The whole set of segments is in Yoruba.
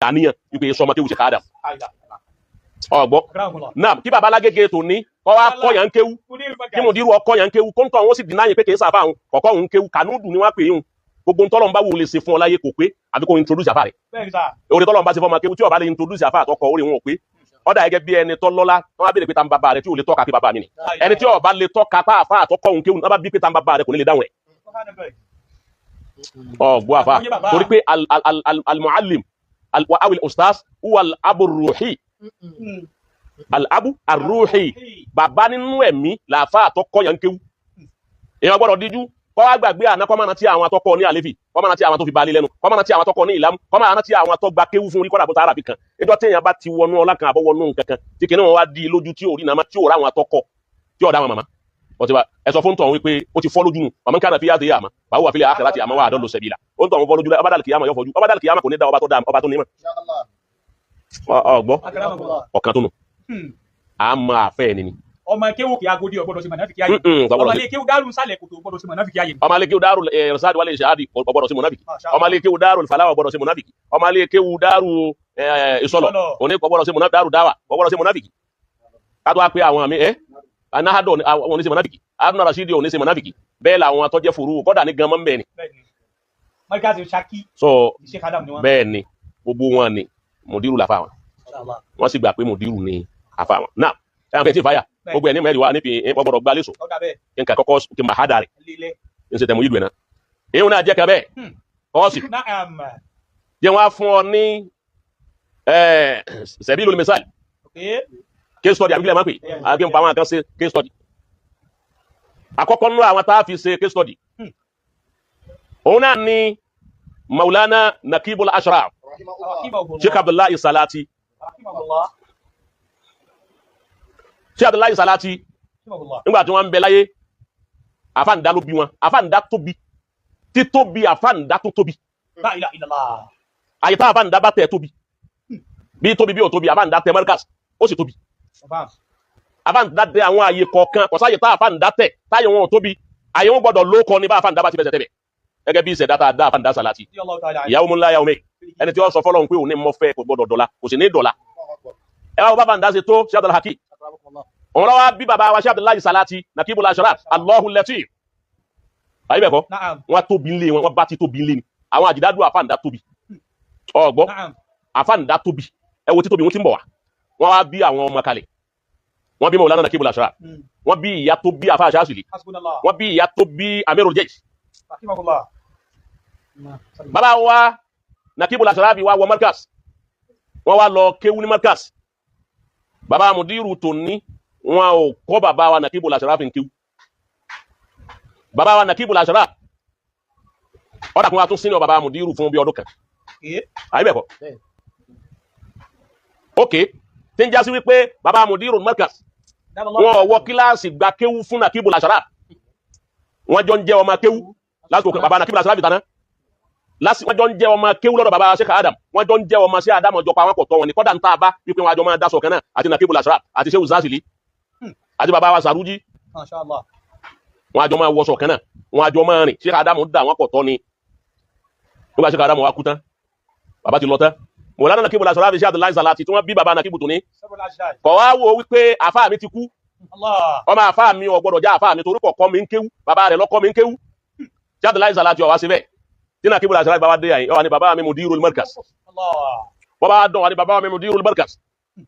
àníyàn wípé sọmọ kéwù ṣe káàdà ọgbọ náà kí baba alágége tó ní kọ wá kọ yàn kéwù kí mo dirú ọkọ yàn kéwù kó ń tọ àwọn sì dínà yín pé kì í sáfà àwọn kọkọ òun kéwù kànúdù ni wọn pè yín gbogbo ntọ́lọ́n bá wù lè ṣe fún ọ láyé kò pé àbí kò introduce àfà rẹ̀ orí tọ́lọ́n bá ṣe fún ọmọ kéwù tí ó bá lè introduce àfà àtọkọ orí wọn ò pé ọ̀dà gẹ́gẹ́ bí ẹni tó lọ́lá wọn bá béèrè pé ta ń bàbá rẹ̀ tí ò lè tọ́ka pé bàbá mi ni ẹni tí ó bá lè tọ́ka pa àfà àtọkọ òun kéwù wọn bá bí pé ta ń bàbá rẹ̀ kò ní lè dáhùn rẹ̀ ọgbọ àfà torí pé al-muallim awil ustaz huwa al-abu ruhi al-abu ar-ruhi bàbá nínú ẹ̀mí làfà àtọkọ yàn kéwù èèyàn gbọ́dọ̀ díjú kọ́ wá gbàgbé àná kọ́ máa rántí àwọn atọ́kọ ní àlefi kọ́ máa rántí àwọn tó fi balẹ̀ lẹ́nu kọ́ máa rántí àwọn atọ́kọ ní ìlàmú kọ́ máa rántí àwọn atọ́gba kéwú fún orí kọ́dà bó tààrà fi kan ẹjọ́ téèyàn bá ti wọnú ọlá kan àbọ̀ wọnú nǹkan kan tí kìnìún wọn wá di lójú tí ò rí nàmá tí ò rá àwọn atọ́kọ tí ò dá wọn màmá ọtí wa ẹ sọ fún tọ̀hún wípé ó ti fọ́ lójú nù màmá kí á fi yáàdé yàmá báwo wà fílẹ̀ àkàrà tí àmọ́ wà àdán ló sẹ̀bi la ó ń tọ̀hún fọ́ lójú ọbádàlì kìyàmá yọ fọ́jú ọbádàlì kìyàmá kò ní dá ọba tó ní mọ̀ ọgbọ́ ọ̀kan tó nù àmọ́ àfẹ́ ẹni ni ọmọ kéwù kí agodi ọgbọ́dọ̀ sí mọnàfíkì ayé ọmọ ilé kéwù dárù sálẹ̀ kòtò ọgbọ́dọ̀ sí mọnàfíkì ayé ọmọ ilé kéwù dárù ẹ̀rọ̀sáàdì wálé ìṣáàdì ọgbọ́dọ̀ sí mọnàfíkì ọmọ ilé kéwù dárù ìfàláwà ọgbọ́dọ̀ sí mọnàfíkì ọmọ ilé kéwù dárù ìsọlọ òní ọgbọ́dọ̀ sí mọnàfíkì dárù dáwà ọgbọ́dọ̀ sí mọnàfíkì kátó wá pé àwọn àmì anahadọ òní sí mọnàfíkì Haruna Rashidi òní sí mọnàfíkì bẹ́ẹ̀ làwọn atọ́jẹ́ fòrú kọ́dà ní ganmọ́ bẹ́ẹ̀ ni so bẹ́ẹ̀ ni gbogbo wọn ni mùdírù làfà wọn wọ́n sì gbà pé mùdírù ni àfà wọn náà ẹ̀yàn kẹ́ tí fàyà gbogbo ẹ̀ ní mẹ́rin wa níbi ọgbọ̀rọ̀ gbá lẹ́sọ̀ kí n kà kọ́kọ́ kí n bá hádà rẹ̀ n ṣe tẹ̀mú ìlú ẹ̀ náà èyí náà jẹ́ kẹ́bẹ́ kọ́ọ̀sì jẹ́ wọ́n á fún ọ ní sẹ̀bí lórí mẹ́sàlì case study àbíkílẹ̀ máa pè àbí n pa àwọn kan ṣe case study àkọ́kọ́ nínú àwọn tá a fi ṣe case study òun náà ni Maulana Nakibul Ashraf Sheikh Abdullahi Salati Sheikh Abdullahi Salati nígbà tí wọ́n ń bẹ láyé àfáǹdá ló bí wọn àfáǹdá tóbi títóbi àfáǹdá tó tóbi àyè tá àfáǹdá bá tẹ̀ tóbi bí tóbi bí ò tóbi àfáǹdá tẹ̀ Markaz ó sì tóbi àfáǹdá tẹ̀ àwọn àyè kọ̀ọ̀kan kọ̀sáyè tá àfáǹdá tẹ̀ táyé wọn ò tóbi àyè wọn gbọ́dọ̀ lóko ní bá àfáǹdá bá ti fẹsẹ̀ tẹ̀bẹ̀ gẹ́gẹ́ bí ìṣẹ̀dá tá a dá àfáǹdá Salati ìyàwó mú ńlá yàwó mẹ́ ẹni tí wọ́n sọ fọ́lọ́run pé òun ní mọ́ fẹ́ kò gbọ́dọ̀ dọ̀la kò sì ní dọ̀la ẹ wá bá àfáǹdá ṣe tó Sheikh Abdul Hakim òun lọ́wọ́ bí bàbá wa Sheikh Abdullahi Salati Nakibul Ashraf Allahu Latif ayé bẹ̀kọ́ wọ́n tóbi ńlé wọn bá ti tóbi ńlé ni àwọn àjìdádù àfáǹdá tóbi ọgbọ́ àfáǹdá tóbi ẹ wo tí tóbi wọn ti ń bọ̀ wá wọ́n wá bí àwọn ọmọ kalẹ̀ wọ́n bí Maulana Nakibul Ashraf wọ́n bí ìyá tó bí àfáà Shazili wọ́n bí ìyá tó bí Amirul Jaysh bàbá wa Nakibul Ashraf wá wọ Markaz wọ́n wá lọ kéwú ní Markaz bàbá mudiru tó ní wọn ò kọ́ bàbá wa Nakibul Ashraf ń kíw bàbá wa Nakibul Ashraf ọ̀dà kún wa tún sínú bàbá mudiru fún bí ọdún kan àyíbẹ̀kọ́ ok tí ń já sí wípé bàbá mudiru Markaz wọn wọ kíláàsì gba kéwú fún Nakibul Ashraf wọn jọ ń jẹ́ ọmọ kéwú lásìkò bàbá Nakibul Ashraf ìtàná wọ́n jọ ń jẹ́ ọmọ kéwú lọ́dọ̀ bàbá Sheikh Adam wọ́n jọ ń jẹ́ ọmọ sí Adam ọjọ́ pa wọn kò tọ́ wọn ní kọ́dà ń tà bá wípé wọn àjọ máa dásọ̀ kan náà àti Nakibul Ashraf àti Sheikh Zazili àti bàbá wa Saruji wọn àjọ máa wọṣọ kan náà wọn àjọ máa rìn Sheikh Adam dà wọn kò tọ́ ni nígbà Sheikh Adam wa kú tán bàbá ti lọ tán Maulana Nakibul Ashraf Sheikh Abdullahi Salati tí wọ́n bí bàbá Nakibu tó ní kọ̀ wá wo wípé àfáà mi ti kú ọmọ àfáà mi ò gbọdọ̀ já àfáà mi torí kọ̀ọ̀kọ́ mi ń kéwú bàbá rẹ̀ lọ́kọ́ mi ń kéwú Sheikh Abdullahi Salati ọ̀wá síbẹ̀ tí Nakibul Ashraf bàbá dé àyìn ọwà ní bàbá mi Mudirul Markaz bọ́bá dán wà ní bàbá mi Mudirul Markaz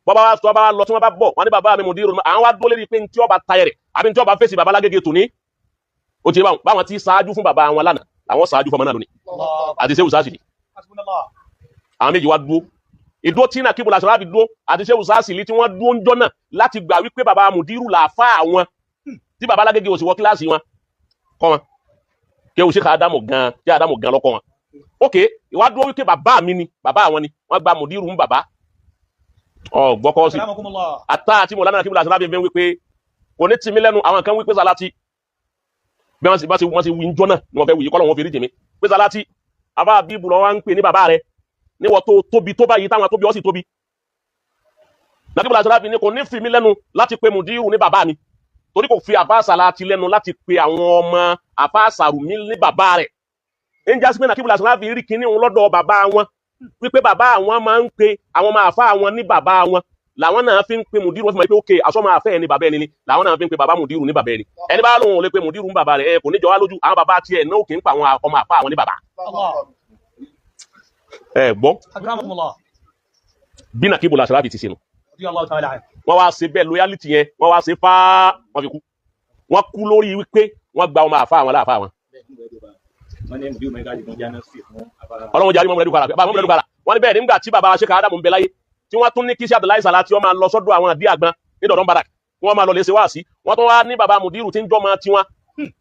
bọ́bá wá tó bá lọ tí wọ́n bá bọ̀ wọ́n ní bàbá mi Mudirul Markaz àwọn wá dó lérí pé tí ọba tayẹrẹ àbí tí ọba fèsì bàbá lágége tò ní ó ti báwọn tí ṣáájú fún bàbá wọn lánàá àwọn ṣáájú fún ọmọ náà lónìí àti Sheikh Zazili àwọn méjì wá dúró ìdúró tí Nakibul Ashraf dúró àti Sheikh Zazili tí wọ́n dúró ń jọ náà láti gbà wípé bàbá Mudiru làáfà àwọn tí bàbá lágége ò sì wọ kíláàsì wọn kọ́ wọn kéwù Sheikh Adamu gan lọ́kọ́ wọn ok ìwà dúró wípé bàbá mi ni bàbá àwọn ni wọ́n gba Mudiru ń bàbá gbọ́kọ́ sí àtà àti Maulana Nakibul Ashraf fi wípé kò ní tìmí lẹ́nu àwọn kan wípé Salati bí wọ́n ti wí ń jọ náà ni wọ́n fẹ́ wí kọ́lọ̀ wọn fi rí tèmi pé Salati àbá bíbù lọ wá ń pè ní bàbá rẹ̀ níwọ̀ tó tóbi tó báyìí táwọn tóbi ọ́ sì tóbi Nakibul Ashraf ni kò ní fi mí lẹ́nu láti pe Mudiru ní bàbá mi torí kò fi àfáà Sàláàtì lẹ́nu láti pe àwọn ọmọ àfáà Sàrùmí ní bàbá rẹ̀ ń jásí pé Nàkíbù Làṣàráfì rí kinní òun lọ́dọ̀ bàbá wọn wípé bàbá àwọn máa ń pe àwọn ọmọ àfáà wọn ní bàbá wọn làwọn náà fi ń pe Mùdírù wọn fi mọ̀ pé ókè àsọmọ àfẹ́ ẹni bàbá ẹni ni làwọn náà fi ń pe bàbá Mùdírù ní bàbá ẹni ẹni bá lóun ò lè pe Mùdírù ní bàbá rẹ̀ kò ní jọ wá lójú àwọn bàbá tiẹ̀ náà kì í pa àwọn ọmọ àfáà wọn ní bàbá. Gbọ́ bí Nàkíbù Làṣàráfì ti ṣe nù wọ́n wá ṣe bẹ́ẹ̀ loyalty yẹn wọ́n wá ṣe fáá wọ́n fi kú wọ́n kú lórí wípé wọ́n gba ọmọ àfáà wọn láàfáà wọn. Ọlọ́run jàre mọ́mọ́lẹ́dù kára bàbá mọ́mọ́lẹ́dù kára wọ́n ní bẹ́ẹ̀ nígbà tí bàbá Sheikh Adamu ń bẹ láyé tí wọ́n tún ní kí sí Abdullahi Sàláàtì wọ́n máa lọ sọ́dọ̀ àwọn àdí àgbọn ní dọ̀dọ̀ barak wọ́n máa lọ lè ṣe wáàsí wọ́n tún wá ní bàbá Mùdírù tí ń jọ́ máa tiwọn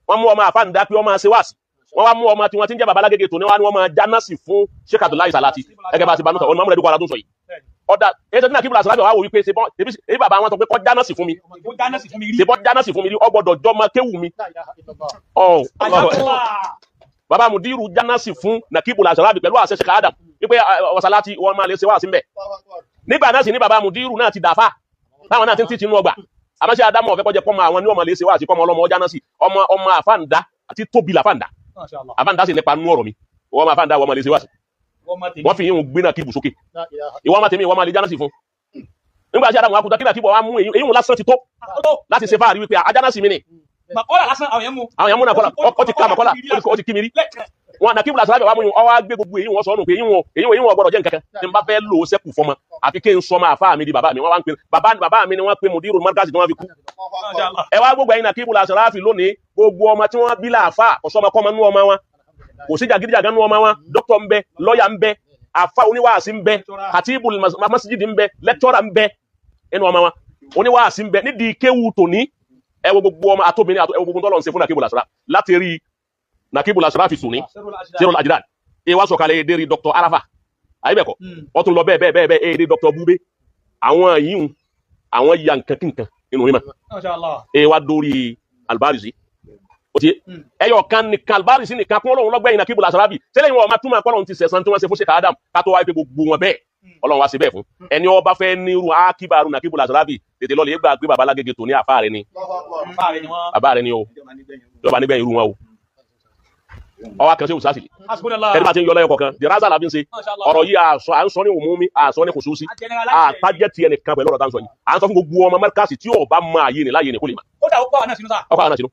wọ́n mú ọmọ àfáà ń dá pé wọ́n máa ṣe wáàsí wọ́n wá mú ọmọ tiwọn tí ń jẹ́ bàbá Lágége tòní wọ́n máa jánásì fún Sheikh Abdullahi Sàláàtì gẹ́gẹ́ bá ti banúta ọ̀nà mọ́mọ́lẹ́dù kára tó ń sọ yìí ọ̀dà ètò tí Nàkíbù Làṣàráfì wà wò wípé ṣe bàbá wọn sọ pé kọ́ jánásì fún mi ṣe bọ́ jánásì fún mi rí ọgbọ́dọ̀ jọmọ kéwù mi bàbá Mùdírù jánásì fún Nàkíbù Làṣàráfì pẹ̀lú àṣẹ Sheikh Adamu wípé Sàláàtì wọn máa lè ṣe wá sí mbẹ nígbà náà sì ní bàbá Mùdírù náà ti dàfà táwọn náà ti ń títí inú ọgbà àmọ́ṣe Adamu ọ̀fẹ́ kọjẹ pọ́mọ àwọn ní ọmọ lè ṣe wá sí kọ́mọ ọlọ́mọ jánásì ọmọ àfáǹdá àti tóbi làfáǹdá àfáǹdá sì nípa nú ọ̀rọ̀ mi ọmọ àfáǹdá wọn máa lè ṣe wá sí wọ́n fi yín gbé Nàkíbù sókè ìwọ́n máa tèmi ìwọ́n máa lè jánásì fún nígbà tí Adamu akuta kí Nàkíbù wa mú èyí wọn lásán ti tó láti ṣe fáàrí wípé ajánásì mi ni Màkọ́lá lásán àwọn yẹn mú. Àwọn yẹn mú Nàkọ́lá, ó ti ká Màkọ́lá, ó ti kí mi rí. Wọn Nàkíbù Làṣàráfì wa mú yín, ọwọ́ gbé gbogbo èyí wọn sọnù pé èyí wọn gbọ́dọ̀ jẹ́ nǹkan kan. Tí n bá fẹ́ lò ó sẹ́kù fọmọ, àfi kí n sọmọ àfáà mi di bàbá mi. Wọ́n wá ń pè bàbá mi ni wọ́n pe Mùdírù Markazi tí wọ́n fi kú. Ẹ wá gbogbo ẹ̀yin Nàkíbù Làṣàráfì lónìí, gbogbo ọmọ tí wọ́n bí láàfáà, ọ̀sọ́mọkọ́mọ nú ọmọ wọn. Kò sí jàgídíjàgan nú ọmọ wọn, dókítà ń bẹ, lọ́yà ń bẹ, àfáà oníwàásí ń bẹ, kàtíbù masjid ń bẹ, lẹ́kítọ́rà ń bẹ nínú ọmọ wọn. Oníwàásí ń bẹ nídìí kéwù tòní. Ẹ wo gbogbo ọmọ àtòbìnrin ẹ wo gbogbo tọ́lọ̀ ń ṣe fún Nàkíbù Làṣàráfì láti rí Nàkíbù Làṣàráfì sùn ní Sirul Ajdan wá sọ̀kalẹ̀ èdè rí Dr. Arafa ayébẹ̀kọ́ wọ́n tún lọ bẹ́ẹ̀ èdè Dr. Bube àwọn yìí àwọn ya nǹkan kí nǹkan inú mímọ́ wá dórí Albarisi ó ti ẹyọ kan nìkan Albarisi nìkan kún Ọlọ́run lọ́gbẹ̀yìn Nàkíbù Làṣàráfì sẹ́lẹ̀ wọn ọmọ túmọ̀ Ọlọ́run ti sẹ̀sán tí wọ́n ṣe fún Sheikh Adam ká tó wáyé pé gbogbo wọn bẹ́ẹ̀ Ọlọ́run wá sí bẹ́ẹ̀ fún ẹni ó bá fẹ́ nírú akíbaru Nàkíbù Làṣàráfì tètè lọ lè gbà gbé bàbá Lágége tó ní àfáà rẹ ni bàbá rẹ ni o yọba nígbà irú wọn o ọwọ́ kan ṣe òṣàṣì ẹni bá ti ń yọ lẹ́yọ kọ̀ọ̀kan dìrázà la fi ń ṣe ọ̀rọ̀ yìí à ń sọ ní òmùmí à ń sọ ní khususi àtàjẹ́ tiẹ̀ nìkan pẹ̀lú ọ̀rọ̀ tá ń sọ yìí à ń sọ fún gbogbo ọmọ Markazi tí ọba máa yé ni láyé ni kò lè mà. ó dà ó kọ́ àwọn náà sínú sáà. ọkọ̀ àwọn náà sínú.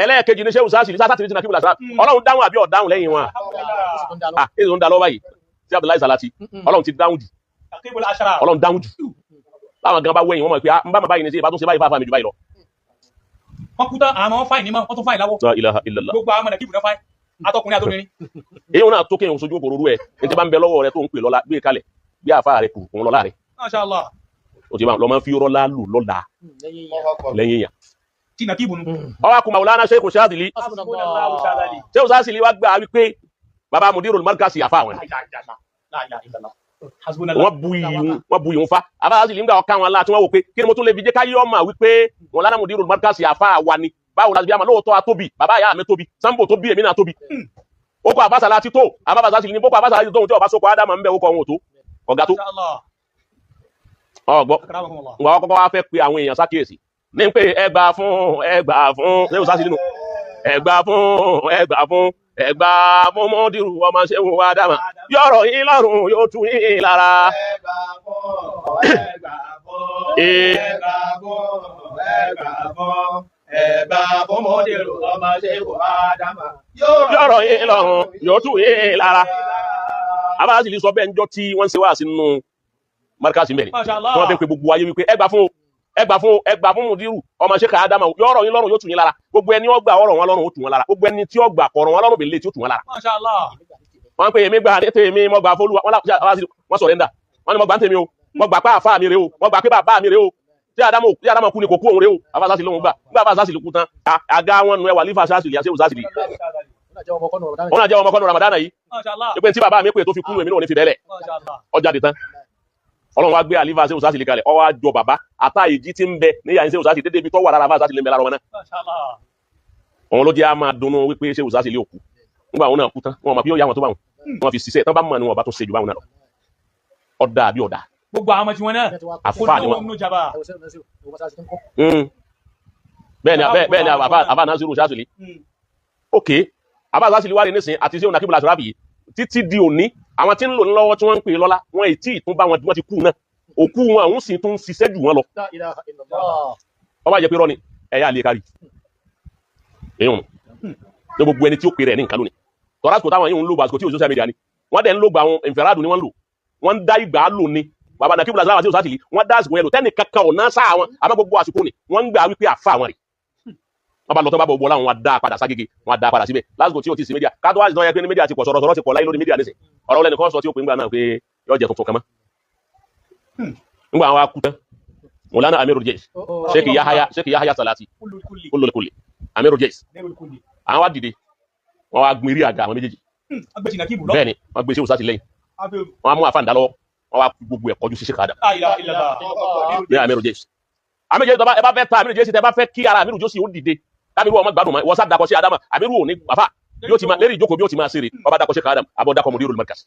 ẹlẹ́ẹ̀kejì ní ṣe òṣàṣì sáà tìrìtì Nàkíbù Làṣàráfì Ọlọ́run dáhùn àbí ọ̀dáhùn lẹ́yìn wọn. èyí tó ń da lọ́wọ́ yìí sí Abdullahi Sàláàtì Ọlọ́run ti dáhùn jù Ọlọ́run dáhùn jù láwọn gan bá wẹ̀yìn wọn mọ̀ pé n bá máa báyìí ní sí ìbá tún ṣe báyìí fáfá mi jù báyìí lọ. wọ́n kú tán àwọn fáìn ní mọ́ wọ́n tún fáìn láwọ́. La ilaha illallah. gbogbo àwọn Nàkíbù náà fáìn atọkùnrin àtọkùnrin. èyí náà tó kéèyàn sojú òkòrò rú ẹ ní ti bá ń bẹ lọ́wọ́ rẹ tó ń pè lọ́la gbé kalẹ̀ bí àfa rẹ kù òun lọ́la rẹ. Masha Allah. o ti bá lọ máa ń fi rọ́lá lù lọ́la lẹ́yìn yàn. tí Nàkíbù nù. ọwọ́ akùnmọ̀ Maulana Sheikh Shadili Sheikh Shadili wá gbà wípé baba Mudirul Markazi àfa àwọn wọ́n bu ìhun fa abáyásí lè ń gbà ọ̀ká wọn láti wọ́n wò pé kí ni mo tún lè fi jẹ́ káyé ọmọ wípé Maulana Mudirul Markazi àfa wa ni báwo la ti bí àmà lóòótọ́ atóbi bàbá ìyá mi tóbi Sambo tó bí èmi náà tóbi ó kọ àbáṣà láti tó àbábàṣà sì ní bó kọ àbáṣà láti tó tí ọba sókò ádámà ń bẹ ó kọ ohun tó ọ̀gá tó ọgbọ́ ǹgbà ọkọ̀ wá fẹ́ pe àwọn èèyàn sákèèsì ní pé ẹgbà fún ṣé o sá sí nínú ẹgbà fún Mudiru ọmọ ṣe wò ádámà yọ̀rọ̀ yín lọ́rùn yóò tú yín lára ẹ̀bà fún Mudiru ọmọ ṣe wò ádámà yọ̀rọ̀ yín lọ́rùn yóò tú yín lára abáyásí lè sọ bẹ́ẹ̀ njọ́ tí wọ́n ń ṣe wá sínú Markazi mẹ́rin wọ́n fi ń pe gbogbo ayé wípé ẹgbà fún Mudiru ọmọ Sheikh Adama yọ̀rọ̀ yín lọ́rùn yóò tù yín lára gbogbo ẹni ọgbà ọ̀rọ̀ wọn lọ́rùn ó tù wọn lára gbogbo ẹni tí ọgbà kọ̀rọ̀ wọn lọ́rùn bèlè tí ó tù wọn lára. wọ́n pe èmi gbà ní tèmi mo gbà fólúwa wọ́n sọ̀rẹ́ndà wọ́n ní mo gbà ń tèmi o mo gbà pé àfáà mi rè o mo gbà pé bàbá mi rè o tí Adama kú ni kò kú òun rè o àfáàsásì lóhun gbà nígbà àfáàsásì ló kú tán àga wọn nu ẹwà lífà sásìlì àti òsásìlì wọn náà jẹ́ ọmọkọ́nù Ramadan yìí pé tí bàbá mi pè tó fi kú èmi náà ò ní fi bẹ́ẹ̀lẹ̀ ọjà dì tán Ọlọ́run wá gbé àlífà ṣe òsásìlì kalẹ̀ ọwọ́ àjọ bàbá àtà ìjì tí ń bẹ níyà ní ṣe òsásìlì dédé ibi tó wà lára àfáàsásìlì ń bẹ lára wọn náà òun ló jẹ́ a máa dunnú wípé ṣe òsásìlì òkú nígbà àwọn náà kú tán wọn mọ̀ bí ó yá wọn tó bá wọn fi ṣiṣẹ́ tán bá mọ̀ ni wọn bá tó ṣe jù báwọn náà lọ ọ̀dà àbí ọ̀dà gbogbo àwọn ọmọ tí wọn náà àfáà ni wọn bẹ́ẹ̀ ni àbá Nasiru Shazili ok àbá Shazili wà ní nísìn àti ṣé Nakibu Lasarabi yìí títí di òní àwọn tí ń lò ní lọ́wọ́ tí wọ́n ń pè lọ́lá wọn ì tí ì tún bá wọn ti kú náà òkú wọn àwọn sì tún ṣiṣẹ́ jù wọn lọ ọba jẹ́ pé rọ́ ni ẹ̀yà àlè kárí èèyàn ní gbogbo ẹni tí ó pè rẹ̀ ní nǹkan lónìí tọ́lá àsìkò táwọn yìí ń lò bá àsìkò tí ò social media ni wọ́n dẹ̀ ń lò gba àwọn ìfẹ̀ràdùn ni wọ́n ń lò wọ́n ń dá ìgbà lò ni bàbá Nakibu Lasarabi àti Shazili wọ́n dá àsìkò yẹn lò tẹ́nì kankan ọ̀nà sáà wọn àmọ́ gbogbo àsìkò ni wọ́n ń gbà wípé àfa àwọn rẹ̀ wọ́n bá lọ tó bá bọ̀ bọ̀ láwọn wọn dá padà ságége wọn dá padà síbẹ̀ lásìkò tí ó ti sí mídíà káàtó wáṣí náà yẹ pé ní mídíà ti pọ̀ sọ̀rọ̀ ti pọ̀ láyé lórí mídíà nísìn ọ̀rọ̀ lẹ́nu kan sọ tí ó pè ń gbà náà pé yọ jẹ tuntun kan mọ́ ńgbà àwọn akú tán Mọ̀lánà Amirul Jais Sheikh Yahya Salati Kullul Kulli Amirul Jais àwọn wá dìde wọ́n wá gbin rí àga àwọn méjèèjì bẹ́ẹ̀ ni wọ́n gbé sí òsàtì lẹ́yìn wọ́n mú àfàǹdà lọ́wọ́ wọ́n wá gbogbo ẹ̀ kọjú sí Sheikh Adam ní Amirul Jais Amirul Jais tó bá fẹ́ ta Amirul Jais tẹ́ bá fẹ́ kí ara Amirul Jais ó dìde kábírù ọmọ gbádùn mọ́ wọ́n sá dakọ̀ sí Adama Amirul ò ní bàbá yóò ti máa lérí ìjókòó bí ó ti máa ṣeré ọba dakọ̀ Sheikh Adam abọ́ dakọ̀ Mudirul Markaz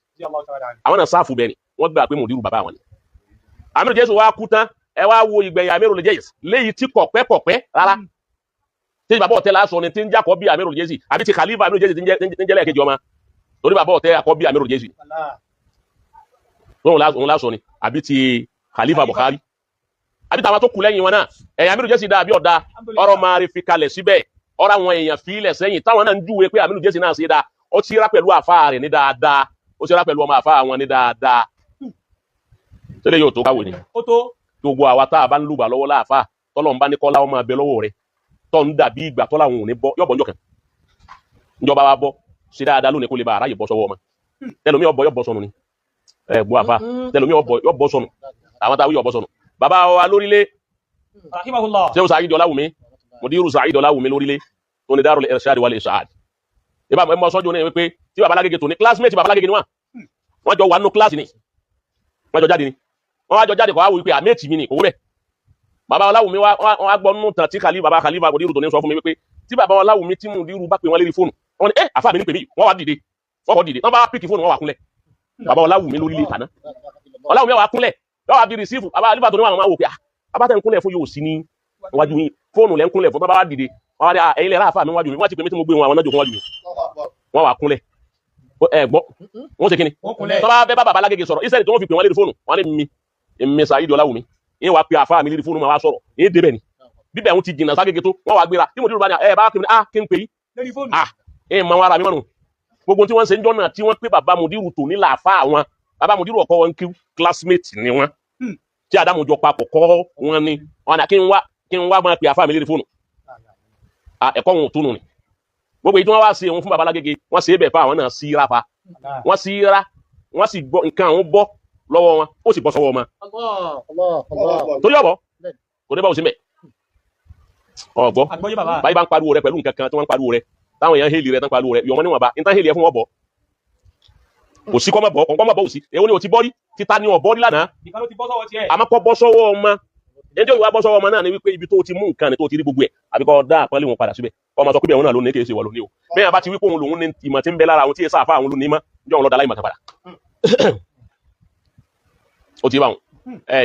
àwọn náà sáàfù bẹ́ẹ̀ ni wọ́n gbà pé Mudiru bàbá wọn ni Amirul Jais wá kú tán ẹ wá wo ìgbẹ̀yìn Amirul Jais léyìí tí kọ̀pẹ́ rárá tí bàbá ọ̀tẹ́ lásọ ni tí ń jákọ́ bí Amirul Jais àbí ti Khalifa Amirul Jais tí ń jẹ́lẹ̀ kejì ọmọ torí bàbá ọ̀tẹ́ akọ́ bí Amirul Jais òun lásọ ni àbí ti Khalifa Bukhari àbí tàwọn tó kù lẹ́yìn wọn náà ẹ̀yà Amirul Jais dáa bí ọ̀dá ọ̀rọ̀ máa rí fi kalẹ̀ síbẹ̀ ọ̀rọ̀ àwọn èèyàn fi ilẹ̀ sẹ́yìn táwọn náà ń júwe pé Amirul Jais náà ṣe dáa ó ti rá pẹ̀lú àfáà rẹ̀ ní dáadáa ó ti rá pẹ̀lú ọmọ àfáà wọn ní dáadáa tẹ́lẹ̀ yóò tó káwé ni gbogbo àwa tá a bá ń lùgbà lọ́wọ́ láàfáà tọ́lọ̀ ń bá ní kọ́lá ọmọ abẹ lọ́wọ́ rẹ̀ tọ́ ń dàbí ìgbà tọ́lá òun ò ní bọ́ yọ̀bọ̀ njọ́ kan ìjọba wa bọ́ ṣe dáadáa lónìí kó lè bá aráyè bọ́ sọ́wọ́ ọmọ tẹlomi ọbọ yọ̀bọ̀ sọnù ni gbọ́ àfáà tẹlomi ọbọ yọ̀bọ̀ sọnù àwọn táwọn yọ̀bọ̀ sọnù bàbá wa lórílẹ̀ Sheikh Saheed Ọláwùmí Mudiru Saheed Ọláwùmí lórílẹ̀ tó ní Darul Irshad wal Irshad ìbá mọ̀ sọ́jọ́ ní wípé tí bàbá Lágége tó ní classmate bàbá Lágége ni wọ́n jọ wà nínú class ni wọ́n jọ jáde ni wọ́n wá jọ jáde kọ́ wá wò wípé àmẹ́tì mi ni kò wúrẹ̀ bàbá Ọláwùmí wọ́n á gbọ́ nínú tàn tí bàbá Khalifa Mudiru tó ní sọ fún mi wípé tí bàbá Ọláwùmí tí Mudiru bá pè wọ́n lérí fóònù wọ́n ní àfáà mi ní pè mí wọ́n wá dìde wọ́n bá píkì fóònù wọ́n wá kúnlẹ̀ bàbá Ọláwùmí lórílẹ̀ ìtàná Ọláwùmí wá kúnlẹ̀ wọ́n wá bí rìsífù bàbá Khalifa tó ní wọn wò pé abátẹ̀ ń kúnlẹ̀ fún yóò sí ní wájú yín fóònù lẹ́ ń kúnlẹ̀ fún bàbá wá dìde wọ́n wá dé ẹ̀yin lẹ́ra àfáà mi wájú mi wọ́n ti pè mí tí mo gbé wọn àwọn náà jòkó wájú mi wọ́n wá kúnlẹ̀ gbọ́ wọ́n ṣe kíni tó bá fẹ́ bá bàbá Lágége sọ̀rọ̀ ìṣẹ́ni tó wọ́n fi pè wọ́n lérí fóònù wọ́n ní mi Saheed Ọláwùmí ìyẹn wàá pe àfáà mi lérí fóònù máa wá sọ̀rọ̀ èyí débẹ̀ ni bíbẹ̀ ń ti jìnnà Ságége tó wọ́n wá gbéra tí Mudiru bá ní bá kí n pè yí ẹ̀yìn máa wá ara mi mọ́nu gbogbo tí wọ́n ṣe ń jọ́nà tí wọ́n pé bàbá Mudiru tò ní làáfáà wọn bàbá Mudiru ọkọ wọn kí classmate ni wọn tí Adamu jọ papọ̀ kọ́ wọn ni ọ̀nà kí n wá máa pe àfáà mi lérí fóònù ẹ̀kọ́ wọn ò túnú ni gbogbo èyí tí wọ́n wá ṣe òun fún bàbá Lágége wọ́n ṣe é bẹ̀ fún àwọn náà síra fa wọ́n síra wọ́n sì gbọ́ nǹkan àwọn bọ́ lọ́wọ́ wọn ó sì bọ́ sọ́wọ́ wọn torí ọ̀bọ̀ kò ní bá òsínbẹ̀ ọ̀gbọ́ báyìí bá ń pariwo rẹ pẹ̀lú nǹkan kan tí wọ́n ń pariwo rẹ táwọn èèyàn hélì rẹ tán pariwo rẹ yọmọ níwọ̀nba níta hélì ẹ fún ọ̀bọ̀ kò sí kọ́mọ̀ bọ̀ kọ́mọ̀ bọ̀ òsì èwo ni ò ti bọ́rí títa ni ọ̀bọ́rí lánàá àmọ́ kọ́ bọ́ sọ́wọ́ ọmọ ẹjọ́ ìwà bọ́ sọ́wọ́ ọmọ náà ni wípé ibi tó ti mú nǹkan ni tó ti rí gbogbo ẹ̀ àbí kọ́ dá àpọ́nlé wọn padà síbẹ̀ ọmọ sọ pé bẹ́ẹ̀ wọn náà ló ní kì í ṣe wọ́n ló ní o bẹ́ẹ̀ bá ti wípé òun lòun ní ìmọ̀ tí ń bẹ lára àwọn tí ẹ sáà fà àwọn ló ní mọ́ jọ́ òun lọ́dà láì mọ̀ padà ó ti bá wọn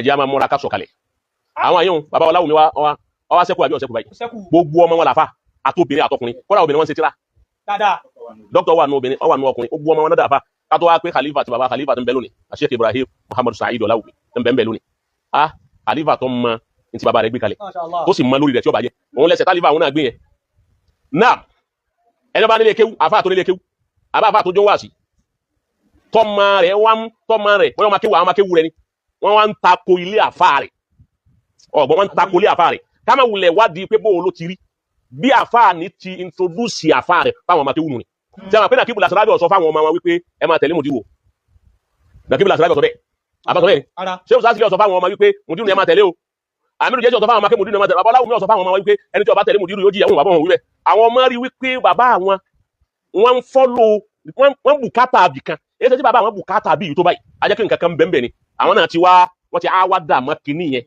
jẹ́ àmà múra ká sọ̀kalẹ̀ àwọn àyẹ̀wò bàbá Ọláwùmí wá sẹ́kù àbí ọ̀sẹ́kù báyìí gbogbo ọmọ wọn làfà àtòbìnrin àtọkùnrin kọ́dà obìnrin wọn ṣe tíra dókítà wà nù obìnrin ọwà nù ọkùnrin gbogbo ọmọ wọn náà dàfà kátó wá pé Khalifa àti bàbá Khalifa tó ń bẹ lónìí Sheikh Ibrahim Muhammad Saheed Ọláwùmí tó ń bẹ lónìí Khalifa tó ń mọ ní ti bàbá rẹ̀ gbé kalẹ̀ tó sì mọ lórí rẹ̀ tí ó bàjẹ́ òun lẹ́sẹ̀ Khalifa àwọn náà gbé yẹn náà ẹni bá nílé kéwú àfáà tó nílé kéwú àbá tó jó wá sí tọ́mọ rẹ̀ wọ́n máa kéwú àwọn máa kéwú rẹ̀ ni wọ́n wá ń tako ilé àfáà rẹ̀ ọ̀gbọ́n wọ́n ń tako ilé àfáà rẹ̀ ká má wulẹ̀ wádìí pé bóun ló ti rí bí àfáà ní ti introduce àfáà rẹ̀ fáwọn ọmọ kéwú nù ni tí a máa pé Nakibu Lasarabi sọ fáwọn ọmọ wọn wípé ẹ máa tẹ̀lé Mudiru Nakibu Lasarabi sọ bẹ́ẹ̀ àbátọ̀ bẹ́ẹ̀ Sheikh Saheed sọ fáwọn ọmọ wípé Mudiru ni ẹ máa tẹ̀lé o Amirul Jais sọ fáwọn ọmọ Mudiru ni ẹ máa tẹ̀lé bàbá Ọláwùmí sọ fáwọn ọmọ wípé ẹni tí ó bá tẹ̀lé Mudiru yóò jìyà wọn bàbá wọn wíwẹ̀ àwọn ọmọ rí wípé bàbá àwọn wọn ń follow wọn bùkátà àbì kan èyí tí bàbá àwọn bùkátà àbì yìí tó báyìí ajẹ́ kí nǹkan kan bẹ́ẹ̀ ni àwọn náà ti wá wọ́n ti á wá dà mọ́ kínní yẹn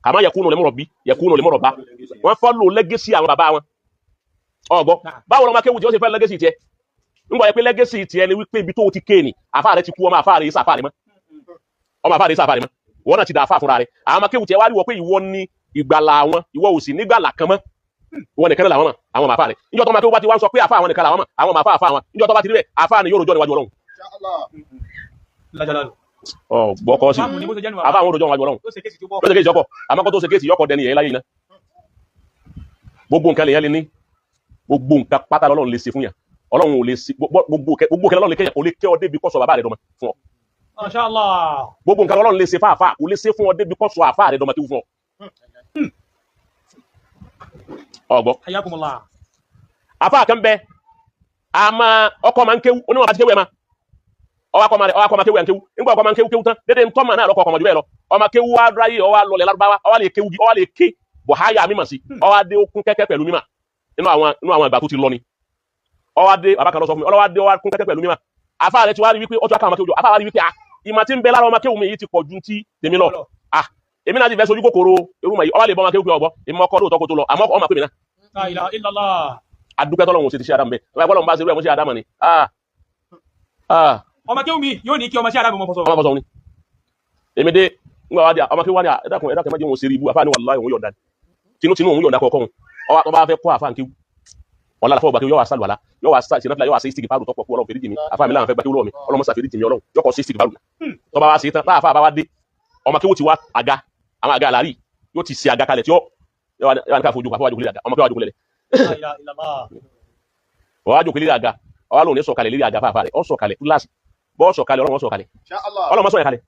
kàmá yakunu limurabbi yakunu limurabba wọ́n follow legacy àwọn bàbá wọn ọgbọ́ báwo lọ́mọ akéwù tí ó ṣe fẹ́ legacy tiẹ̀ nígbà yẹn pé legacy tiẹ̀ ni wípé ibi tó ti ké ni àfáà rẹ ti kú ọmọ àfáà rẹ sàfáà rẹ mọ́ ọmọ àfáà rẹ sàfáà rẹ mọ́ wọ́n náà ti dà àfáà fúnra rẹ àwọn akéwù tiẹ̀ wá rí wọ pé ìwọ ní ìgbàlà wọn ìwọ ò sì nígbàlà kan mọ́ wọn nìkan làwọn mọ̀ àwọn màfà rẹ̀ níjọ́ tó máa kéwú bá ti wá ń sọ pé àfà àwọn nìkan làwọn mọ̀ àwọn màfà àfà wọn níjọ́ tó bá ti rí bẹ́ẹ̀ àfà ni yóò rojọ́ níwájú Ọlọ́run gbọ́kọ́ sí àfà àwọn rojọ́ níwájú Ọlọ́run ló ṣe kéèsì yọkọ̀ àmọ́ kó tó ṣe kéèsì yọkọ̀ dẹni yẹn láyé iná gbogbo nǹkan lèyàn lè ní gbogbo nǹkan pátá lọ́lọ́run lè ṣe fún yàn Ọlọ́run ò lè ṣe gbogbo kẹlẹ́ Ọlọ́run lè kẹ́yàn kò lè kẹ́ ọ débi kọ́sọ̀ bàbá rẹ̀ dọ́mọ fún ọ gbogbo nǹkan Ọlọ́run lè ṣe fáfá kò lè ṣe fún ọ débi kọ́sọ̀ àfá rẹ̀ dọ́mọ tí fún ọ ọgbọ́ àfá kan bẹ àmà ọkọ̀ máa ń kéwú oníwọ̀n àti kéwú ẹ̀ ma ọwọ́ akọ́ máa kéwú ẹ̀ ń kéwú nígbà ọkọ̀ máa ń kéwú tán dédé ń tọ́ màá náà lọ́kọ̀ ọkọ̀ mọ̀ jù bẹ́ẹ̀ lọ ọmọ kéwú wá ráyè ọwọ́ lọlẹ̀ lárúbáwá ọwọ́ lè kéwú ọwọ́ lè ké bọ̀háyà mímọ̀ sí ọwọ́ adé okun kẹ́kẹ́ pẹ̀lú mímọ̀ nínú àwọn ìgbà tó ti lọ ni ọwọ́ adé bàbá kan lọ sọ fún mi ọwọ́ adé ọwọ́ kún kẹ́kẹ́ pẹ̀lú mímọ̀ àfá rẹ̀ ti wá rí wípé ọjọ́ akáwọn akéwú àfá wá rí wípé ìmọ̀ tí ń bẹ lára ọmọ kéwú mi yìí ti pọ̀ ju ti tèmi lọ èmi náà ti fẹ́ sojú kòkòrò irú mọ̀ yìí ọwọ́ lè bọ́ ọmọ kéwú pé ọgbọ́ èmi ọkọ̀ lóòótọ́ kó tó lọ àmọ́ ọmọ pè mí náà adúpẹ́ tọ́lọ́run ṣe ti ṣe Ádámù bẹ́ẹ̀ ọmọ ẹgbọ́n bá ṣe rú ẹ̀ mú ṣe Ádámù ni ọmọ kéwú mi yóò ní kí ọmọ ṣe Ádámù mọ́ fọ́sọ̀ ni èmi dé ńgbà wá dé ọmọ kéwú wá ní ẹ̀dákun mẹ́jọ wọn ṣe rí ibú àfáà ní wàláhì òun yọ̀ǹda tinútinú òun yọ̀ǹda kọ̀ọ̀kan ọwọ́ tó bá fẹ́ kọ́ àfáà kéwú ọ̀la àfọwọ́ gbàkéwú yọ wá sálùwàlá yọ wá sinatila yọ wá ṣe istik báàrù tọ́pọ̀ kú Ọlọ́run fèrè jìmí àfáà mi láwọn fẹ́ gbàkéwú lọ́wọ́ mi Ọlọ́run sàfèrè jìmí Ọlọ́run yọkọ̀ ṣe istik báàrù tó bá wá ṣe tán tá àfáà bá wá dé ọmọ kéwú ti wá àga àwọn àga àlàrí yóò ti ṣe àga kalẹ̀ tí ó yọ wá ní ká fojú àfọwọ́ àjòkúlẹ̀ àga ọmọ kéwú àjòkúlẹ̀ wọ́n á jòkó lérí àga ọwá lóun ní sọ̀kalẹ̀ lérí àga fáfá rẹ̀ ọ sọ̀kalẹ̀ túláàsì bọ́ sọ̀kalẹ̀ Ọlọ́run sọ̀kalẹ̀ Ọlọ́run sọ̀rọ̀ kalẹ̀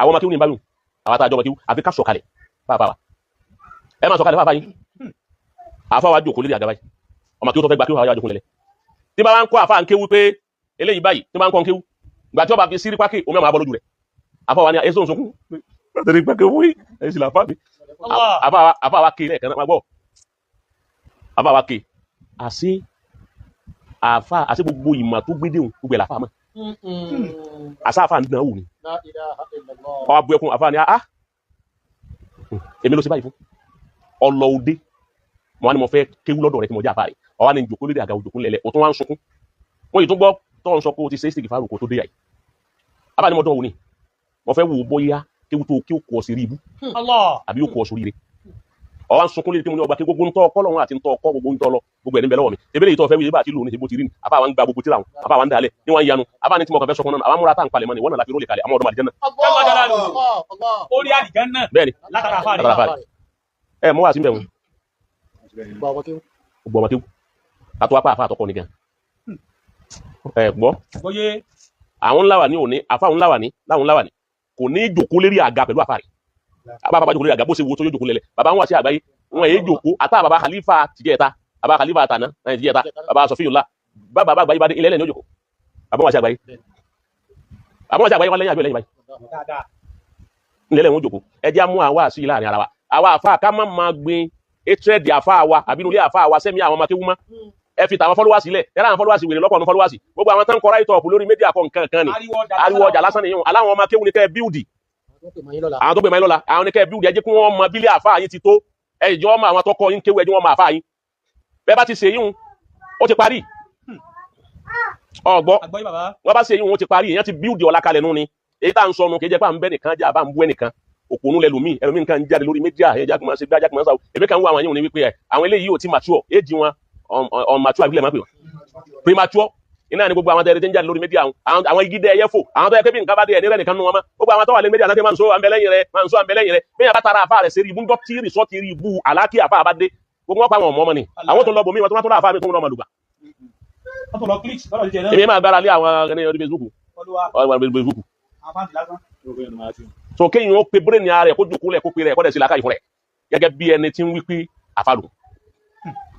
àwọn ọmọ kéwú ní báyìí àwọn àtàjọ ọmọ kéwú àfi ká sọ̀kalẹ̀ fáfá wa ẹ máa sọ̀kalẹ̀ fáfá yìí àfá wa jòkó lérí àga báyìí ọmọ kéwú tó fẹ́ gba kéwú àwọn àjòkó lẹ̀lẹ̀ tí bá ń kọ́ àfá ń kéwú pé eléyìí báyìí tí bá ń kọ́ kéwú gbà tí ó bá fi sírí pákí omi àmọ́ abọ́lójú rẹ̀ àfá wa ní ẹsẹ̀ òǹsọ̀kún látẹ̀rí pákí owó yìí ẹ̀sìn làfá mi àfá wa ké lẹ́ẹ̀kan náà gbọ́ àfá wa ké àṣẹ gbogbo ìmọ̀ tó gbé déhùn gbogbo ẹ̀lá fáàmà àṣáfà ń dánwò ní ọwọ́ abú ẹkùn àfáà ní àá èmi ló ṣe báyìí fún ọlọ òde mọ́ ní mo fẹ́ kéwú lọ́dọ̀ rẹ̀ tí mo jẹ́ àfáà rẹ̀ ọwọ́ ní jòkó lédè àga òjòkó lẹ́lẹ̀ òtún wá ń sunkún wọ́n yìí tún gbọ́ tọ́ ń sọ pé o ti ṣe istik fárò kó tó dé yàí àbá ní mo dán wò ní mo fẹ́ wò bóyá kéwú tó kí ó kọ́ sí rí ibú àbí ó kọ́ sórí rẹ̀ ọwọ́n sunkún lè kí mo ní ọgbà kí gbogbo ń tọ́ ọkọ́ lọ́wọ́ àti ń tọ́ ọkọ́ gbogbo ń tọ́ lọ gbogbo ẹni bẹ lọ́wọ́ mi ebele yìí tó fẹ́ wí bá àti lò ní ṣe bó ti rí ni àbá wa ń gba gbogbo tíra wọn àbá wa ń dalẹ̀ ní wọn ń yanu àbá ní tí mo kàn fẹ́ sọ fún náà àwọn múra tá à ń palẹ̀ mọ́ ni wọ́n náà láfi rólè kalẹ̀ àwọn ọdún àdìjẹ́ náà. orí àdìjẹ́ náà bẹ́ẹ̀ni látara àfáà ẹ mọ wá sí bẹ̀rù gbọ́ ọmọ kéwù ká tó wá pa àfa àtọkọ nìkan ẹ gbọ́ àwọn ńláwà ní òní àfa àwọn ńláwà ní láwọn ńláwà ní kò ní jòkó lérí àga pẹ̀lú àfa rẹ̀ bàbá jòkó lérí àga bó ṣe wo tó yóò jòkó lẹ̀lẹ̀ bàbá wọn wá sí àgbáyé wọn èyí jòkó àtà bàbá khalifa tìjẹta bàbá khalifa àtàná tìjẹta bàbá sọfíùlá bàbá àgbáyé bá dé ilẹ̀ ní òjòkó bàbá wọn sí àgbáyé wọn lẹ́yìn àjọ lẹ́yìn báyìí ilẹ̀ ní òjòkó ẹ jẹ́ mú àwa sí láàrin ara wa àwa àfa ká má máa gbin etrẹ́dì àfa wa àbínú ilé àfa wa sẹ́mi àwọn ọmọkéwú mọ́ ẹ fi tàwọn fọlọ́wàsì lẹ̀ yàrá àwọn fọlọ́wàsì wèrè lọ́pọ̀ ọ̀nà fọlọ́wàsì gbogbo àwọn tán kọ́ra ìtọ̀ọ̀pù lórí méjì àkọ́ nǹkan kan ni ariwo ọjà lásán nìyẹn aláwọn ọmọkéwú ni kẹ́ bíldì àwọn tó gbé mayín lọ́la àwọn ni kẹ́ bíldì ẹ jẹ́ kí wọ́n mọ bílẹ̀ àfa yín ti tó ẹjọ́ ọmọ àwọn tọkọ yín kéwú ẹjọ́ ọmọ àfa yín bẹ́ẹ̀ bá ti ṣe yín ó ti parí ọgbọ́ wọ́n bá ṣe yín ó ti parí èèyàn ti bíldì ọ̀la kalẹ̀ nú ni èyí tá à ń sọnù kì í jẹ́ pé à ń bẹ́ nìkan jà bá ń bú ẹnìkan òkùnú lẹ́lòmíì ẹlòmíì nǹkan ń jáde lórí méjì àhẹ́jà kí wọ́n ṣe gbájà kí wọ́n sáwọ́ èmi kan ń wá àwọn yín ní wípé àwọn eléyìí ò ti mature éjì wọn on mature àbílẹ̀ máa pè wọ́n premature iná ni gbogbo àwọn tẹ́lẹ̀ tí ń jáde lórí méjì àwọn igi dẹ́ ẹyẹ fò àwọn tó yẹ kébì nǹkan bá dé ẹ̀ nílẹ̀ nìkan nù wọn mọ́ gbogbo àwọn tó wà lé méjì àti máa ń so àmbẹ́lẹ́yìn rẹ̀ bí yàrá tara àfa rẹ̀ sẹ́rí ibú ńdọ́ tí rìsọ́ọ̀tì rí ibú àlákì àfa àbá dé gbogbo wọn pa àwọn ọmọ ni àwọn tó lọ bòmí wọn tó lọ àfa mi tó ń lọ màlúgbà. èmi máa gbára lé àwọn ẹni orí Facebook so kéèyàn ó pe brain ara rẹ̀ kó jókòó lẹ̀ kó pe rẹ̀ kó dẹ̀ sí làákàyè fún rẹ̀ gẹ́gẹ́ bí ẹni tí ń wí pé àfa lò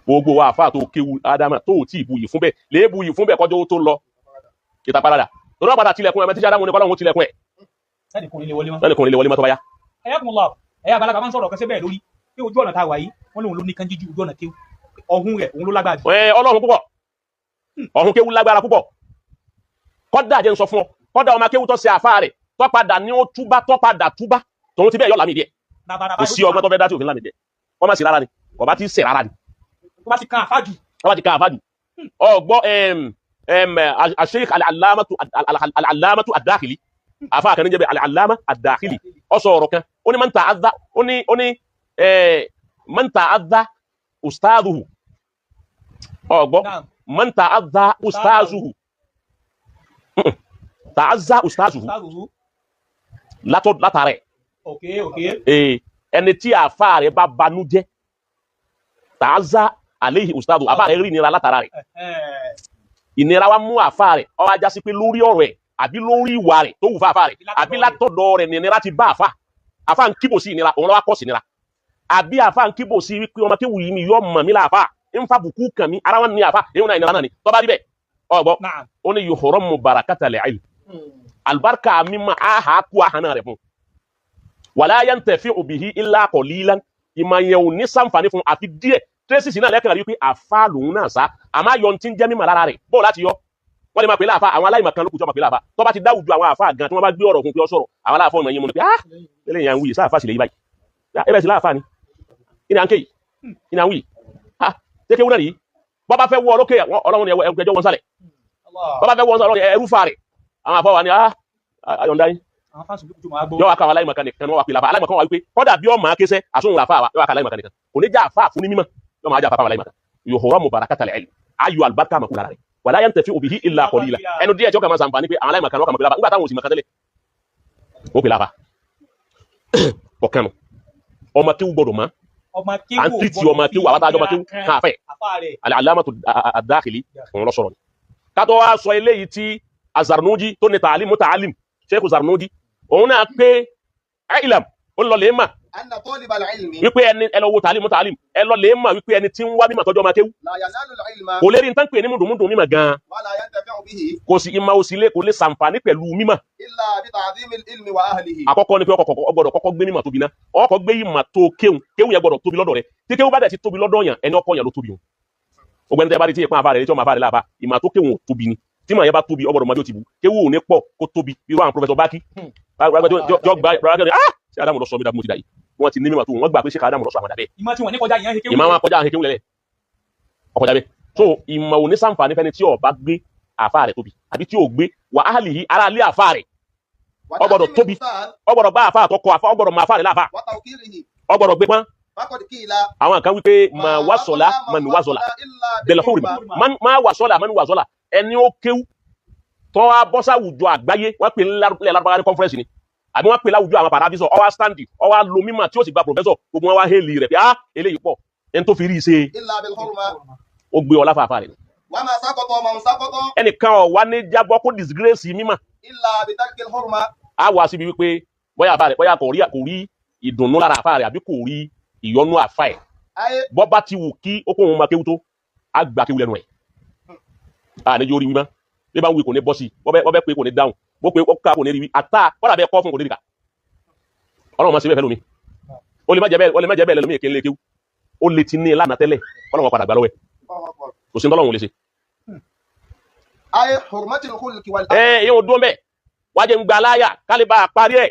gbogbo wa àfa tó kéwu Ádámà tó tí ì buyì fún bẹ́ẹ̀ lè buyì fún bẹ́ẹ̀ kọjọ́ tó lọ ìta parada tó náà padà tilẹ̀kùn ẹ̀ mẹ́tí sí Ádámù ní kọ́lọ́hún tilẹ̀kùn ẹ̀ lẹ́nìkùn ilé wọlé mọ́ tó bá yá. ẹ̀yà àgbàlagbà máa ń sọ̀rọ̀ kẹsẹ́ bẹ́ẹ̀ lórí pé ojú ọ̀nà tá a wà yìí wọ́n lóun ló ní kan jíjú ojú ọ̀nà kéwu ọ̀hún rẹ̀ òun ló lágbára jù. Ọlọ́run púpọ̀ ọ̀hún kéwu lágbára púpọ̀ kọ́dà jẹ́ ń sọ fún ọ kọ́dà ọmọ kéwu tó ṣe àfa rẹ̀ tó padà ní ó túbá tòun ti bẹ́ẹ̀ yọ lámì díẹ̀ kò sí ọgbọ́n tó fẹ́ dá tí òfin lámì díẹ̀ wọ́n má sì rárá ni kò bá ti sẹ̀ rárá ni wọ́n bá ti kan àfájù ọgbọ́ Sheikh al-Allamatu ad-Dakhili àfáà kan ní jẹ́ al-Allama ad-Dakhili ó sọ ọ̀rọ̀ kan ó ní man ta'adha ustazuhu ọgbọ́ Naam. man ta'azza ustazuhu ta'azza ustazuhu Ustazuhu. látàrẹ̀ Okay. ẹni tí àfáà rẹ̀ bá banújẹ́ ta'azza alayhi ustazuhu àfáà rẹ̀ rí ìnira látara rẹ̀ ìnira wa mú àfáà rẹ̀ ó wá já sí pé lórí ọ̀rọ̀ ẹ̀ àbí lórí ìwà rẹ̀ tó wù fún àfáà rẹ̀ àbí látọ̀dọ̀ rẹ̀ ní ìnira ti bá àfáà ń kíbò sí ìnira òun lọ́wọ́ kọ́ sí ìnira àbí àfáà ń kíbò sí wípé ọmọ kéwù yìí mi yọ mọ̀ mí láàfáà ń fa bùkú kàn mí ara wọn ní àfáà èyí náà ìnira náà ni tó bá rí bẹ́ẹ̀ ọgbọ́ Naam. ó ní yuhramu barakatal ilm albarka mímọ̀ àhà kú àhànà rẹ̀ fún wala yantafi'u bihi illa qalilan ìmọ̀ yẹn ò ní sàǹfààní fún àfi díẹ̀ tracy sí náà lẹ́kàn rí pé àfáà lòun náà sá àmọ́ yọ ti ń jẹ́ mímọ̀ lára rẹ̀ bó láti yọ wọ́n lè máa pè láàfáà àwọn aláìmọ̀ kan ló kù tí wọ́n máa pè láàfáà tó bá ti dáwùjọ àwọn àfáà gan tí wọ́n bá gbé ọ̀rọ̀ fún pé ó sọ̀rọ̀ àwọn aláàfáà ọmọ yẹn mọ̀ ní pé eléyìí à ń wuyì sáàfáà sì lè yí báyìí ẹbẹ̀ sí láàfáà ni ìní à ń ké yìí ìní à ń wuyì ṣé kéwú náà nìyí bọ́ bá fẹ́ wọ ọlọ́kẹ́ ọlọ́run ẹgbẹ́jọ́ wọn sálẹ̀ bọ́ bá fẹ́ wọ ọlọ́run ẹrú fa rẹ̀ àwọn àfáà wà ní ayọ̀ǹda yín yọ wá ká àwọn aláìmọ̀ kan nìkan wọ́n wá pè láàfáà aláìmọ̀ kan wà wípé kọ́dà bí ọmọ akéṣẹ́ àsóhun làfáà wa yọ wá ká aláìmọ̀ kan nìkan kò ní já àfáà fún ní mímọ̀ yọ máa já àfáà aláìmọ̀ kan yuhramu barakatal ilm ayọ̀ àlùbáríkà mọ̀kúnlá rẹ̀ wala yantafi'u bihi illa qalila ẹnu díẹ̀ tí ó kà máa sàǹfààní pé àwọn aláìmọ̀ kan lọ́kàn mọ̀ pé láfa nígbà táwọn òsì mọ̀ kan tẹ́lẹ̀ ó pè láfa ọ̀kanu ọmọ kéwú gbọdọ̀ mọ́ à ń tìtì ọmọ kéwú àwọn àtàjọ ọmọ kéwú kan àfẹ́ al-allamatu ad-dakhili òun lọ sọ̀rọ̀ ni kátó wá sọ eléyìí tí az-Zarnuji tó ní muta'allim Sheikh Zarnuji òun náà pé ilam ó lọ lè mà anna talibal ilmi wípé ẹni ẹ lọ wo muta'allim ẹ lọ lè mà wípé ẹni tí ń wá mímọ̀ tọ́jú ọmọ kéwú la yanalu al-ilma kò lè rí nǹkan pè ní mùdùmùdù mímọ̀ gan wala yantafi'u bihi kò sí ìmọ̀ òsì lé kò lè sàǹfààní pẹ̀lú mímọ̀ illa bi ta'zim al-ilmi wa ahlihi àkọ́kọ́ ni pé ọkọ̀ gbọ́dọ̀ kọ́kọ́ gbé mímọ̀ tóbi ná ọkọ̀ gbé ìmọ̀ tó kéwù yẹn gbọ́dọ̀ tóbi lọ́dọ̀ rẹ̀ tí kéwù bá dẹ̀ ti tóbi lọ́dọ̀ yàn ẹni ọkọ̀ yàn ló tóbi o ògbẹ́ni tẹ́ bá rí tí ìpín àfáà rẹ̀ tí ọmọ àfáà rẹ̀ láàfáà ìmọ̀ tó kéwù tóbi ni tí mọ̀ yẹn bá tóbi ọgbọ̀dọ̀ mọ́jọ́ ti bù kéwù ò ní pọ̀ kó tóbi irú àwọn Professor Baki ṣé Adamu lọ sọ mi dàbí mo ti dà yìí wọ́n ti ní mímọ̀ tó wọ́n gbà pé ṣé Adamu lọ sọ àwọn dàbẹ́ ìmọ̀ tí wọ́n ní kọjá ìyẹn ìmọ̀ wọn kọjá kéwù lẹ́lẹ̀ ọkọjá bẹ́ẹ̀ so ìmọ̀ ò ní sàǹfààní fẹ́ni tí ó bá gbé àfáà rẹ̀ tóbi àbí tí ó gbé wa ahlihi ara lé àfáà rẹ̀ ọgbọ́dọ̀ tóbi ọgbọ́dọ̀ bá àfáà tó kọ àfáà ọgbọ́dọ̀ máa fáà rẹ̀ láàfáà wa tawqirihi ọgbọ́dọ̀ gbé pọ́n faqad qila àwọn kan wípé ma wasola man wasola bẹ̀lẹ̀ fún ìrìbà ma wasola man wasola ẹni ó kéwú tó wá bọ́sà àwùjọ àgbáyé wọ́n pè ní Lárúbáwá ní conference ni àbí wọ́n pè láwùjọ àwọn paradisọ ọwá standi ọwá lo mímọ̀ tí ó sì gba professor gbogbo wọn wá hélì rẹ̀ pé eléyìí pọ̀ ẹni tó fi rí iṣẹ́ illa bil hurma ó gbé ọlá fàáfàá rẹ̀ wa ma saqata man saqata ẹnìkan ọ̀ wá ní jábọ́ kó disgrace mímọ̀ illa bi tarki al-hurma á wá síbi wípé bóyá àfáà rẹ̀ bóyá kò rí ìdùnnú lára àfáà rẹ̀ àbí kò rí ìyọnú àfáà ẹ̀ ay bọ́ bá ti wù kí ó kó òun máa kéwú tó á gbà kéwú lẹ́nu ẹ̀ àníjó orí wí mọ́ bí bá ń wí kò ní bọ́ sí wọ́n bẹ́ pé kò ní dáhùn bó pé ó ká kò ní rí wí àtà kọ́dà bẹ́ẹ̀ kọ́ fún kò ní rí kà ọlọ́run máa ṣe bẹ́ẹ̀ fẹ́ lómi ó lè má jẹ́ bẹ́ẹ̀ lẹ́lómi èké ń lé kéwú ó lè ti ní ẹ lánàá tẹ́lẹ̀ ọlọ́run padà gbà lọ́wọ́ ẹ̀ kò sí tọ́lọ́run lè ṣe. ay hurmatil khulqi wal yóò dún bẹ́ẹ̀ wájẹ́ ń gba aláyà kálíbà parí ẹ̀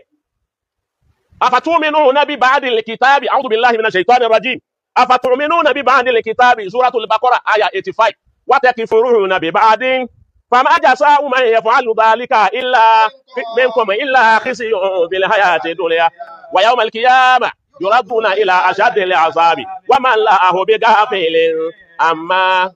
afatu'minuna bi ba'dil kitabi a'udhu billahi minash shaitanir rajim afatu'minuna bi ba'dil kitabi suratul baqara aya 85 wa takfuruna bi ba'din fama jasa'u man yaf'alu dhalika illa minkum illa khizyun fil hayati dunya wa yawmal qiyamah yuraduna ila ashaddil 'azabi wa man lahu bighafilin amma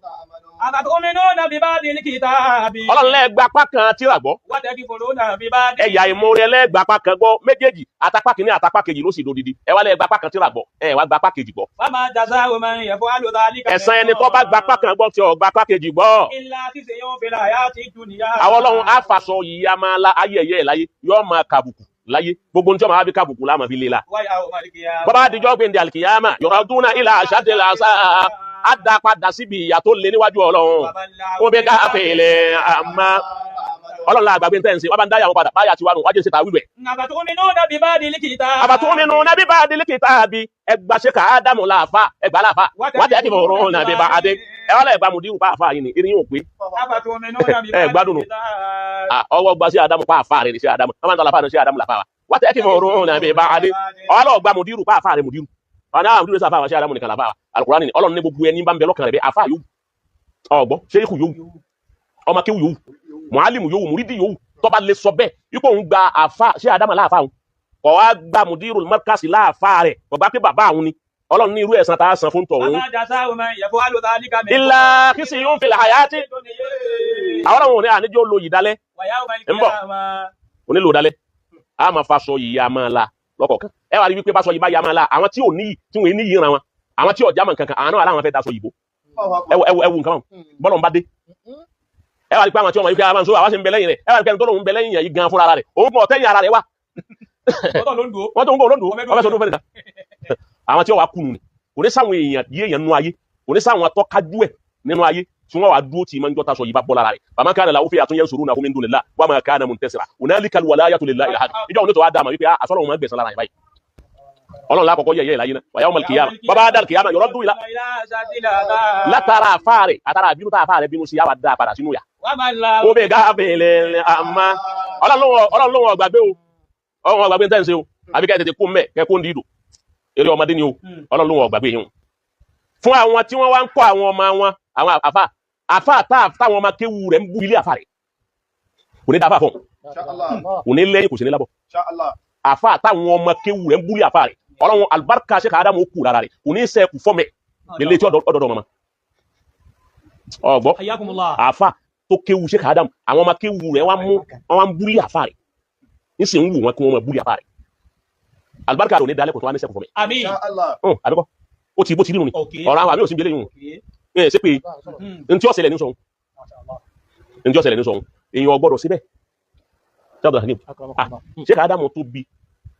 àtàtúmínúnà bí bá di ní kìtàbí. ọlọ́run lẹ́gbà apá kan tíra gbọ́ wọ́n tẹ́ kí fòlónà bí bá di. ẹ̀yà ìmoore lẹ́gbà apá kan gbọ́ méjèèjì àtàpá kìíní àtàpá kejì ló sì dodidi ẹ wá lẹ́gbà apá kan tíra gbọ́ ẹ wá gba apá kejì gbọ́. wọ́n máa jàzá omi ẹ̀fọ́ àlùdá níkà. ẹ̀san ẹni tó bá gba apá kan gbọ́ tí ò gba apá kejì gbọ́. ilá tí ṣe yóò fi láyà ti dùnìyà. àwọn ọlọ́run á fàṣọ yìí á máa la ayé ẹ̀yẹ ẹ̀ láyé yóò máa kàbùkù láyé gbogbo ní tí wọ́n máa fi kàbùkù láàmà fi lé la. wáyà ọmọ àdìgíyà. bọ́bá àdìjọ́ gbé ní alikiyama yuraduna ila ashadil azab á dá padà síbi ìyà tó lé níwájú ọlọ́run ó bẹ ká fèlè àmà ọlọ́run la àgbàgbé ntẹ́ ń ṣe wọ́n bá ń dá yàwọn padà báyà ti wà nù wájú ṣe ta wíwẹ̀. àtàtúmínúnà bí bá di ní kìtàbí. àbàtúmínúnà bí bá di ní kìtàbí ẹgbà ṣe ká ádámù láàfà ẹgbà láàfà wọ́n tẹ́ kí fòrò náà bí bá adé ẹ wọ́n lè gba mùdírù pa àfà yìí ni irin yóò pé àtàtúmínúnà bí bá di ní gbádùn nù. kìtàbí. ọwọ́ gba sí ádámù pa àfà rẹ̀ ní sí ádámù wọ́n máa ń tọ́ láfà ní sí ádámù láfà wa wọ́n tẹ́ kí fòrò náà bí bá adé ọlọ́ọ̀ gba mùdírù pa àfà rẹ̀ mùdírù ọ̀nà àwọn mùdírù sáfà wa sí ádámù nìkan láfà wa Al-Qur'ani ni ọlọ́run ní gbogbo ẹni bá ń bẹ lọ́kàn rẹ̀ bẹ́ àfà yòówù ọgbọ́ ṣeéhù yòówù ọmọ kéwù yòówù mùálìmù yòówù mùrídì yòówù tó bá lè sọ bẹ́ẹ̀ ipò òun gba àfà sí ádámù láàfà òun kọ̀ wá gba mùdírù markasi láàfà rẹ̀ kọ̀ gbá pé bàbá àwọn ni ọlọ́run ní irú ẹ̀san tá a san fún tọ̀hún Bàbá jasa ọmọ ìyẹ̀fọ́ alóta ní ilà kí sì yóò fi hayati àwọn ọ̀run ní àníjó lo yìí dálẹ́ Wàyá ọmọ ń bọ̀ onílò dálẹ́ a máa fa sọ yìí a máa la lọ́kọ̀ọ̀kan ẹ wà rí wípé bá sọ yìí bá ya máa la àwọn tí ò ní tí wọn ní yìí ran wọn àwọn tí ọjà mọ̀ kankan àwọn náà aláwọn fẹ́ da sọ yìí bó ẹwù nǹkan bọ́lọ̀ ń bá dé ẹ wà rí pé àwọn tí wọn mọ̀ wípé àwọn sọ àwọn sì ń bẹ lẹ́yìn rẹ̀ ẹ wà rí pé ẹni tó lòun ń bẹ lẹ́yìn yẹn yìí gan fúnra rẹ̀ òun kò tẹ́yìn ara rẹ̀ wá wọ́n tó ń gbọ́ olóńdó ọbẹ̀ sọ tó fẹ́ nìkan àwọn tí wọ́n wá kùnú ni kò ní sáwọn èèyàn yé èèyàn nínú ayé kò ní sáwọn atọ́kájú ẹ̀ nínú ayé tí wọ́n wá dúró tì í máa ń jọ́ta sọ yìí bá bọ́ lára rẹ̀ bàmá kan làwọn fẹ́ àtúnyẹ̀ sòrò náà fún mi dùn nílá wà máa ká náà muntasira hunalika alwalayatu lillahi alhaq ìjọ òun tó wá dá ma wípé àsọ̀rọ̀ wọn máa gbẹ̀sán lára yìí báyìí ọlọ́run lákọ̀ọ́kọ́ yẹ̀ ìlàyé náà wa yawmal qiyamah bàbá dal qiyamah yọ̀rọ̀ dùn ìlà látara àfáàrẹ̀ àtàrà àbínú tá àfáàrẹ̀ bínú sí yàrá dá padà sínú yà ó bẹ gáfẹ̀lẹ̀ àmà ọlọ́run lóhun ọgbàgbé o ọ̀hún ọgbàgbé ń tẹ́ǹsẹ̀ o àbí kẹ́ tètè kó mẹ́ kẹ́ kó ń dìdò eré ọmọdé ni o ọlọ́run lóhun ọgbàgbé yìí fún àwọn tí wọ́n wá ń kọ́ àwọn ọmọ wọn àwọn àfà táwọn ọmọ kéwu rẹ̀ ń bú ilé àfà rẹ̀ kò ní dáfà fún kò ní lẹ́yìn kò sí ní lábọ̀ àfà táwọn ọmọ kéwu rẹ̀ ń bú ilé àfà rẹ̀ ọlọ́run alibarika ṣe káàdá mọ́ kù rárá rẹ̀ kò ní sẹ́kù fọ́mẹ̀ lélẹ́ tí ọ̀dọ̀dọ̀ mọ́mọ́ ọgbọ́ àfà tó kéwu ṣe káàdá àwọn ọmọ kéwu rẹ̀ wọ́n ń bú ilé àfà rẹ̀ ń sì ń wù wọn kí wọ́n mọ bú ilé àfà rẹ̀ alibarika rẹ̀ ò ní dalẹ̀ kò tó wá ní sẹ́kù fọ́mẹ̀ àbíkọ́ ó ti bó ti rí nù ni ọ̀rọ̀ àwọn àmì òsì gbélé yìí ẹ̀ ṣe pé ntí ọ̀sẹ̀lẹ̀ ní sọ̀hún ntí ọ̀sẹ̀lẹ̀ ní sọ̀hún èèyàn ọgbọ́dọ̀ síbẹ̀ ṣé ká Ádámù tó bi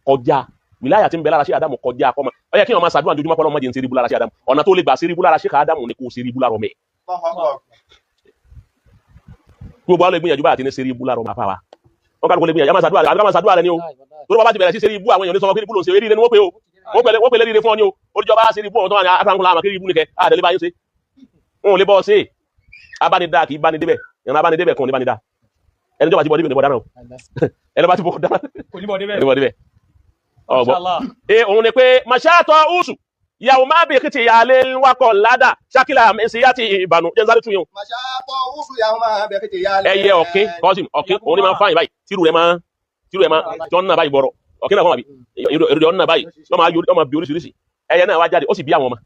kọjá wìláyà tí ń bẹ lára ṣé Ádámù kọjá akọ́mọ ó yẹ kí wọ́n máa ṣàdúrà dojúmọ́ pọ́lọ́ mọ́jẹ́ ń ṣe rí bú lára ṣé Ádámù ọ̀nà tó lè gbà ṣe rí bú lára ṣé ká Ádámù ni kò ṣe rí bú lára ọmọ ẹ̀ gbogbo àwọn ìgbìyànjú bá àti ní ṣe rí bú lára ọmọ àfáwà wọn kàdùkú lè gbìyànjú máa ṣàdúrà rẹ ni o torí wọn bá ti bẹ̀rẹ̀ sí ṣe rí bú àwọn èèyàn ní sọ pé bú ló ń ṣe rí ni wọ́n pe o wọ́n pẹ̀lẹ́ rí fún ọ ní o oríjọba ṣe rí bú ọ̀tọ́ àwọn afáǹkùnlá àmà kí rí bú nìkẹ́ àdẹ̀lẹ́ bá yín ṣe wọn ò lè bọ́ ṣe abánidá kì í bánidébẹ̀ ìran abánidébẹ̀ kan ò ní bánidá ẹni tó bá ti bọ́ débẹ̀ ní bọ́ dáná o ẹni bá ti bọ́ dáná kò ní bọ̀ débẹ̀. ọgbọ́ òun ni pé màṣáàtọ̀ ùsù ìyàwó má bèè kìtì ìyàlé wakọ̀ ládà ṣákìlà mẹ́sì yá ti ìbànú jẹ́ sáré tún yẹn. ẹyẹ ọ̀kín kọ́sìm ọ̀kín òun ni máa ń fáyìn báyìí tírù rẹ̀ máa jọ ń nà báyìí bọ̀rọ̀ ọ̀kín náà kọ́ máa bí èrè ọ̀nà báyìí lọ́mọ bí oríṣiríṣi ẹyẹ náà wá jáde ó sì bí àwọn ọmọ